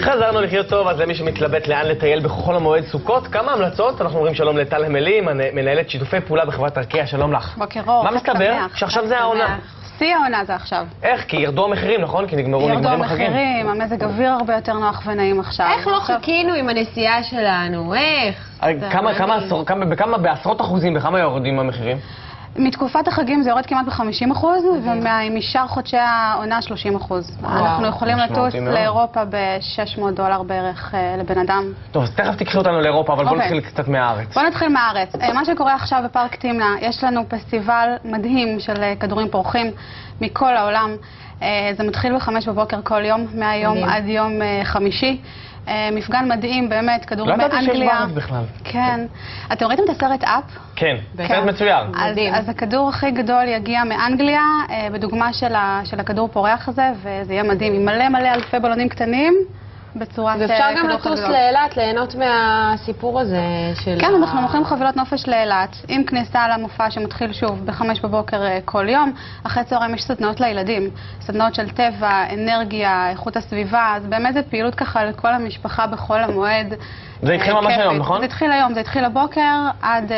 חזרנו לחיות טוב, אז למי שמתלבט לאן לטייל בחול המועד סוכות, כמה המלצות. אנחנו אומרים שלום לטל המלי, מנהלת שיתופי פעולה בחברת ארקיע, שלום לך. בוקר אור. מה מסתבר? שעכשיו זה העונה. שיא העונה זה עכשיו. איך? כי ירדו המחירים, נכון? כי נגמרים החגים. ירדו המחירים, המזג אוויר הרבה יותר נוח ונעים עכשיו. איך לא חיכינו עם הנסיעה שלנו? איך? בכמה, בעשרות אחוזים, בכמה יורדים המחירים? מתקופת החגים זה יורד כמעט ב-50%, ומשאר חודשי העונה 30%. אנחנו יכולים לטוס לאירופה ב$600 בערך לבן אדם. טוב, אז תכף תקחי אותנו לאירופה, אבל בוא נתחיל קצת מהארץ. בוא נתחיל מהארץ. מה שקורה עכשיו בפארק תמנע, יש לנו פסטיבל מדהים של כדורים פורחים מכל העולם. זה מתחיל ב-5 בבוקר כל יום, מהיום עד יום חמישי. מפגן מדהים, באמת, כדורים מאנגליה. לא ידעתי שיש בארץ בכלל. כן. אתם ראיתם את הסרט אפ? כן, סרט מצויר. אז הכדור הכי גדול יגיע מאנגליה, בדוגמה של הכדור פורח הזה, וזה יהיה מדהים, עם מלא מלא אלפי בלונים קטנים, בצורת כדור ואפשר גם לטוס לאילת, ליהנות מהסיפור הזה של... כן, אנחנו מוכרים חבילות נופש לאילת, עם כניסה למופע שמתחיל שוב ב-5 בבוקר כל יום. אחרי צהריים יש סדנאות לילדים, סדנאות של טבע, אנרגיה, איכות הסביבה, אז באמת זה פעילות ככה לכל המשפחה בכל המועד. זה התחיל ממש היום, נכון? זה התחיל היום, זה התחיל הבוקר עד...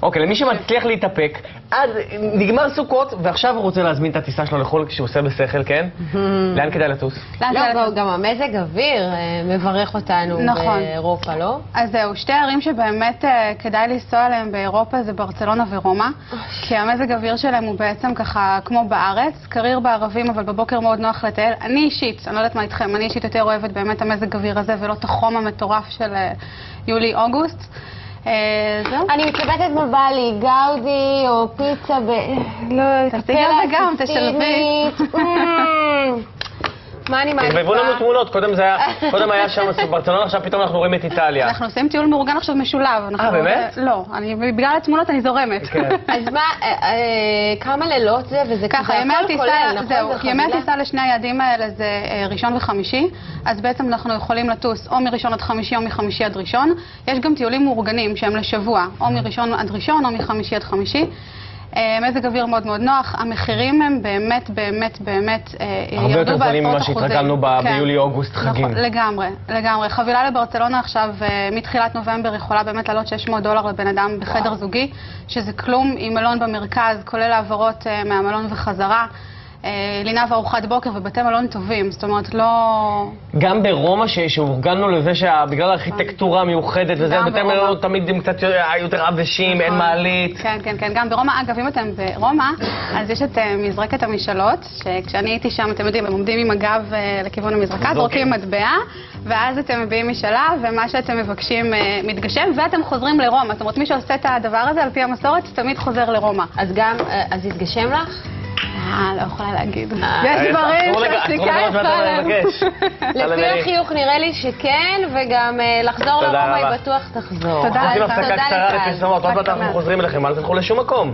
אוקיי, למי שמצליח להתאפק, עד נגמר סוכות, ועכשיו הוא רוצה להזמין את הטיסה שלו לחול כשהוא עושה בשכל, כן? לאן כדאי לטוס? לא, גם המזג אוויר מברך אותנו באירופה, לא? אז זהו, שתי ערים שבאמת כדאי לנסוע עליהם באירופה זה ברצלונה ורומא, כי המזג האוויר שלהם הוא בעצם ככה כמו בארץ, קריר בערבים, אבל בבוקר מאוד נוח לטייל. אני אישית, אני לא יודעת מה איתכם, אני אישית יותר אוהבת באמת המזג האוויר הזה ולא את החום המטורף של יולי-אוגוסט. אני מתלבטת מה בא לי, גאודי או פיצה לא, תשיגי על זה גם, תשלבי. מה אני מעדיפה? תגבבו לנו תמונות, קודם היה שם ברצלונה, עכשיו פתאום אנחנו רואים את איטליה. אנחנו עושים טיול מאורגן עכשיו משולב. באמת? לא, בגלל התמונות אני זורמת. אז מה, כמה לילות זה, וזה ככה הכל כולל, נכון? ימי הטיסה לשני היעדים האלה זה ראשון וחמישי, אז בעצם אנחנו יכולים לטוס או מראשון עד חמישי או מחמישי עד ראשון. יש גם טיולים מאורגנים שהם לשבוע, או מראשון עד ראשון או מחמישי עד חמישי. מזג אוויר מאוד מאוד נוח, המחירים הם באמת הרבה יותר זולים ממה שהתרגלנו ביולי-אוגוסט חגים. לגמרי, לגמרי. חבילה לברצלונה עכשיו מתחילת נובמבר יכולה באמת לעלות $600 לבן אדם בחדר זוגי, שזה כלום עם מלון במרכז, כולל העברות מהמלון וחזרה. לינה וארוחת בוקר ובתי מלון טובים, זאת אומרת לא... גם ברומא שהורגלנו לזה שבגלל הארכיטקטורה המיוחדת וזה, בתי מלון תמיד הם קצת יותר עבשים, אין מעלית. כן, כן, כן, גם ברומא, אגב, אם אתם ברומא, אז יש את מזרקת המשאלות, שכשאני הייתי שם, אתם יודעים, הם עומדים עם הגב לכיוון המזרקה, זורקים מטבע, ואז אתם מביאים משאלה, ומה שאתם מבקשים מתגשם, ואתם חוזרים לרומא. זאת אומרת, מי שעושה את הדבר הזה, על פי המסורת, תמיד חוזר לרומא. אז יתגשם לך? לא יכולה להגיד. יש דברים שהפסיקה יפה להם. לפי החיוך נראה לי שכן, וגם לחזור לרומא היא בטוח תחזור. תודה לך. אנחנו עושים הפסקה קצרה לפרסומות, עוד מעט אנחנו חוזרים אליכם, אל תלכו לשום מקום.